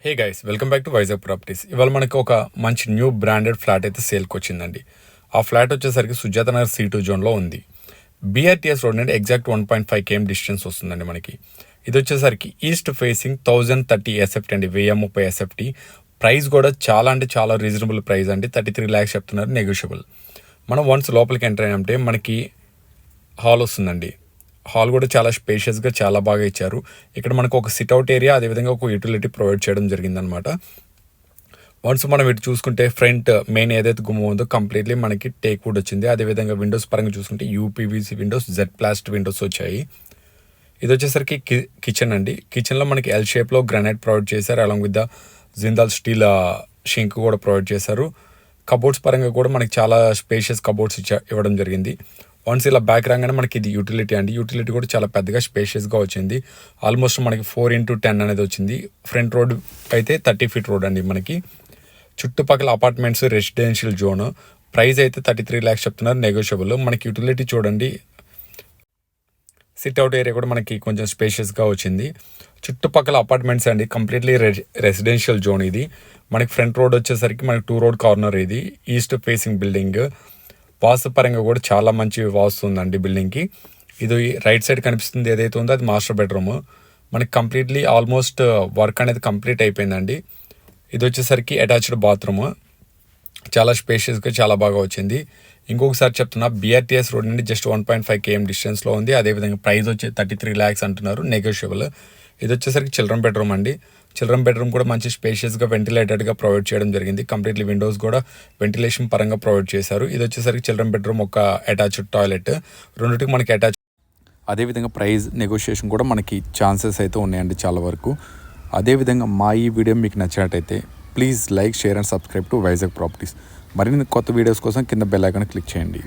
Hey guys, welcome back to Vizag properties. ఇవాళ మనకి ఒక మంచి న్యూ బ్రాండెడ్ ఫ్లాట్ అయితే సేల్కి వచ్చిందండి. ఆ ఫ్లాట్ వచ్చేసరికి సుజాత నగర్ C2 జోన్లో ఉంది. BRTS రోడ్ నుండి ఎగ్జాక్ట్ 1.5 km డిస్టెన్స్ వస్తుందండి మనకి. ఇది వచ్చేసరికి ఈస్ట్ ఫేసింగ్ 1030 SFT అండి, 1030 SFT. ప్రైస్ కూడా చాలా అంటే చాలా రీజనబుల్ ప్రైస్ అండి. 33 lakhs చెప్తున్నారు, నెగోషియబుల్. మనం వన్స్ లోపలికి ఎంటర్ అయినంటే మనకి హాల్ వస్తుందండి. హాల్ కూడా చాలా స్పేషియస్గా చాలా బాగా ఇచ్చారు. ఇక్కడ మనకు ఒక సిట్అవుట్ ఏరియా, అదేవిధంగా ఒక యూటిలిటీ ప్రొవైడ్ చేయడం జరిగిందనమాట. వన్స్ మనం ఇటు చూసుకుంటే ఫ్రంట్ మెయిన్ ఏదైతే గుమ్మం ఉందో కంప్లీట్లీ మనకి టేక్ వుడ్ వచ్చింది. అదేవిధంగా విండోస్ పరంగా చూసుకుంటే UPVC విండోస్, Z-ప్లాస్ట్ విండోస్ వచ్చాయి. ఇది వచ్చేసరికి కిచెన్ అండి. కిచెన్లో మనకి L షేప్లో గ్రానైట్ ప్రొవైడ్ చేశారు. Along with the Jindal steel shrink కూడా ప్రొవైడ్ చేశారు. కబోర్డ్స్ పరంగా కూడా మనకి చాలా స్పేషియస్ కబోర్డ్స్ ఇవ్వడం జరిగింది. వన్స్ ఇలా బ్యాక్ రాగానే మనకి ఇది యూటిలిటీ అండి. యూటిలిటీ కూడా చాలా పెద్దగా స్పేషియస్గా వచ్చింది. ఆల్మోస్ట్ మనకి 4x10 అనేది వచ్చింది. ఫ్రంట్ రోడ్ అయితే 30 feet రోడ్ అండి మనకి. చుట్టుపక్కల అపార్ట్మెంట్స్, రెసిడెన్షియల్ జోన్. ప్రైస్ అయితే 33 lakhs చెప్తున్నారు, నెగోషియబుల్. మనకి యూటిలిటీ చూడండి, సిట్అవుట్ ఏరియా కూడా మనకి కొంచెం స్పేషియస్గా వచ్చింది. చుట్టుపక్కల అపార్ట్మెంట్స్ అండి, కంప్లీట్లీ రెసిడెన్షియల్ జోన్ ఇది. మనకి ఫ్రంట్ రోడ్ వచ్చేసరికి మనకి 2 road కార్నర్ ఇది. East facing building. వాస్తు పరంగా కూడా చాలా మంచి వాస్తు ఉందండి బిల్డింగ్కి. ఇది రైట్ సైడ్ కనిపిస్తుంది ఏదైతే ఉందో అది మాస్టర్ బెడ్రూమ్. మనకి కంప్లీట్లీ ఆల్మోస్ట్ వర్క్ అనేది కంప్లీట్ అయిపోయిందండి. ఇది వచ్చేసరికి అటాచ్డ్ బాత్రూమ్. చాలా స్పేషియస్గా చాలా బాగా వచ్చింది. ఇంకొకసారి చెప్తున్నా, BRTS రోడ్ నుండి జస్ట్ 1.5 km డిస్టెన్స్లో ఉంది. అదేవిధంగా ప్రైస్ వచ్చి 33 lakhs అంటున్నారు, నెగోషియబుల్. ఇది వచ్చేసరికి చిల్డ్రన్ బెడ్రూమ్ అండి. చిల్డ్రన్ బెడ్రూమ్ కూడా మంచి స్పేషియస్గా వెంటిలేటెడ్గా ప్రొవైడ్ చేయడం జరిగింది. కంప్లీట్లీ విండోస్ కూడా వెంటిలేషన్ పరంగా ప్రొవైడ్ చేశారు. ఇది వచ్చేసరికి చిల్డ్రన్ బెడ్రూమ్, ఒక అటాచ్డ్ టాయిలెట్, రెండింటికి మనకి అటాచ్. అదేవిధంగా ప్రైస్ నెగోషియేషన్ కూడా మనకి ఛాన్సెస్ అయితే ఉన్నాయండి చాలా వరకు. అదేవిధంగా మా ఈ వీడియో మీకు నచ్చినట్టయితే please like, share and subscribe to Vizag properties. మరిన్ని కొత్త వీడియోస్ కోసం కింద బెల్ ఐకాన్ క్లిక్ చేయండి.